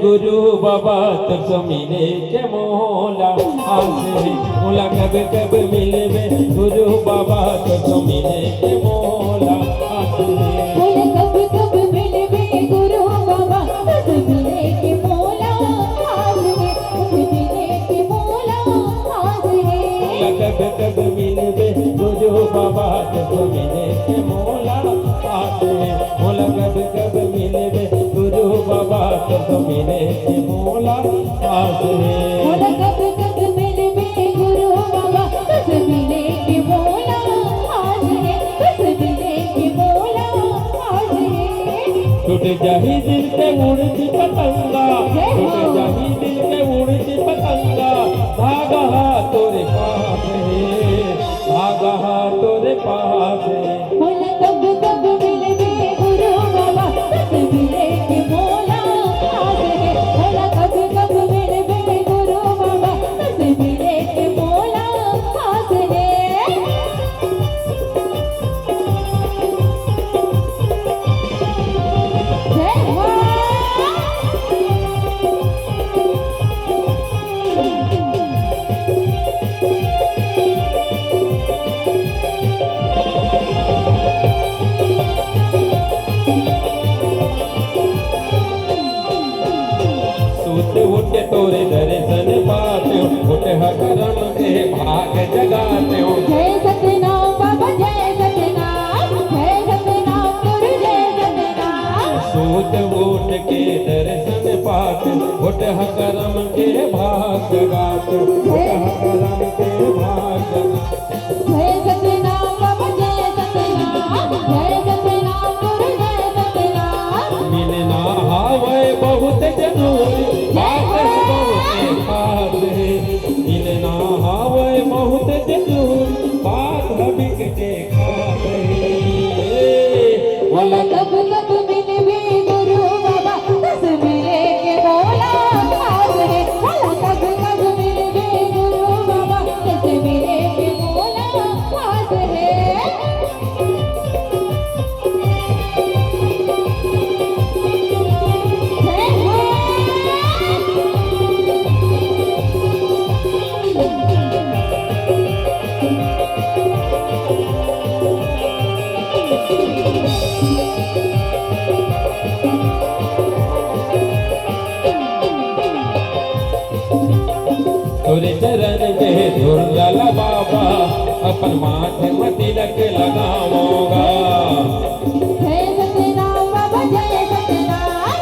गुरु बाबा तुझको मिले के मोला आसे मोला कब कब मिलवे गुरु बाबा तुझको मिले के मोला आसे कब कब मिलवे गुरु बाबा तुझ मिले के मोला आसे मिले के मोला आसे कब कब मिलवे गुरु बाबा तुझको मिले के मोला आसे मोला कब कब मिलवे गुरु बाबा तुझको मिले के मोला आसे कब कब मिलवे गुरु बाबा तुझ मिले के मोला आसे तुझ मिले के मोला आसे टूट जाही दिल के उड़ती पतंगा टूट जाही दिल के उड़ती पतंगा धागा तोरे पास है धागा तोरे पास है कब कब मिलवे गुरु बाबा तुझ मिले के मोला आसे कब कब मिलवे गुरु बाबा तुझ मिले के मोला आसे उठ तोरे दर्शन पाते उठ करम के भाग जगाते जय सतनाम बाबा जय सतनाम गुरु जय सतनाम सूत उठ के दर्शन पाते उठ करम के भाग जगाते उठ करम के भाग जगाते जय सतनाम बाबा जय सतनाम गुरु जय सतनाम मिलना हावे बहुत जरूरी बात है बहुत खास है मिलना हावे बहुत जरूरी बात है बिकटे खास है बोला कब कब मिलवे गुरु बाबा तुझ मिले के मोला आसे बोला कब कब मिलवे गुरु बाबा तुझ मिले के मोला आसे तोरे चरण के धुर लाला बाबा अपन माथे में तिलक लगाऊंगा जय सतनाम बाबा जय सतनाम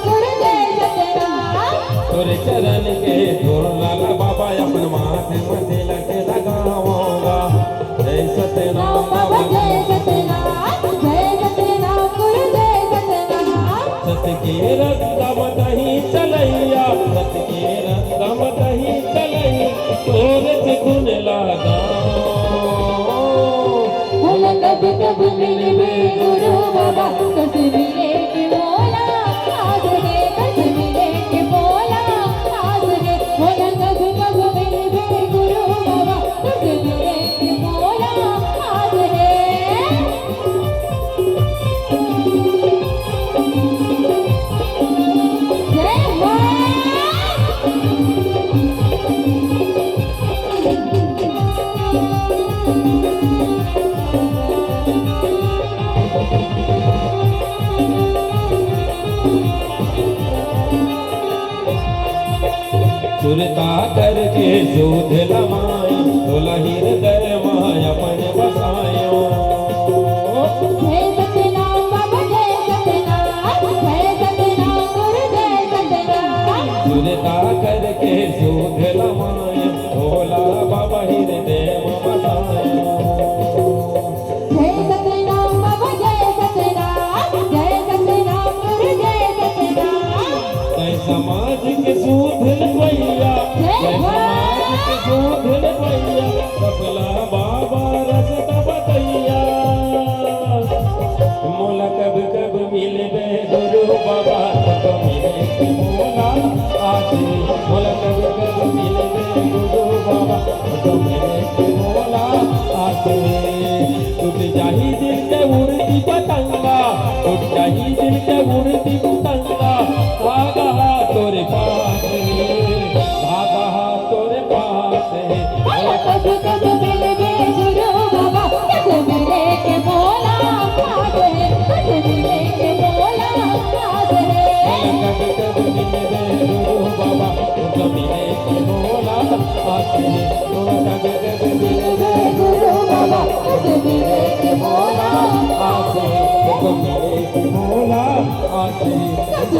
गुरु जय सतनाम तोरे चरण के धुर लाला बाबा अपन माथे में तिलक लगाऊंगा जय सतनाम बाबा जय सतनाम गुरु जय सतनाम सत के रस्तम कहीं चलैया सत के रस्तम कहीं चलैया तोरे से गुण लगा बोला कब कब मिलवे गुरु बाबा तुझ मिले के मोला आसे तुझ मिले के मोला आसे बोला कब कब मिलवे गुरु बाबा तुझ मिले के मोला आसे जय मां सुरता करके शोध लमाई तोला हृदय माय अपन बसायो जय सतनाम बाबा जय सतनाम गुरु जय सतनाम सुरता करके शोध लमाई तोला बाबा हृदय में बसायो जय सतनाम बाबा जय सतनाम गुरु जय सतनाम जय समाज के शोध भैया जय समाज के शोध भैया कपला बाबा रसत बतैया मोला कब कब मिलवे गुरु बाबा तो मिले के मोला आसे मोला कब कब मिलवे गुरु बाबा तो मिले के मोला आसे टूट जाही दिल के उड़ती पतंगा टूट जाही दिल के उड़ती पतंगा मोला आज कब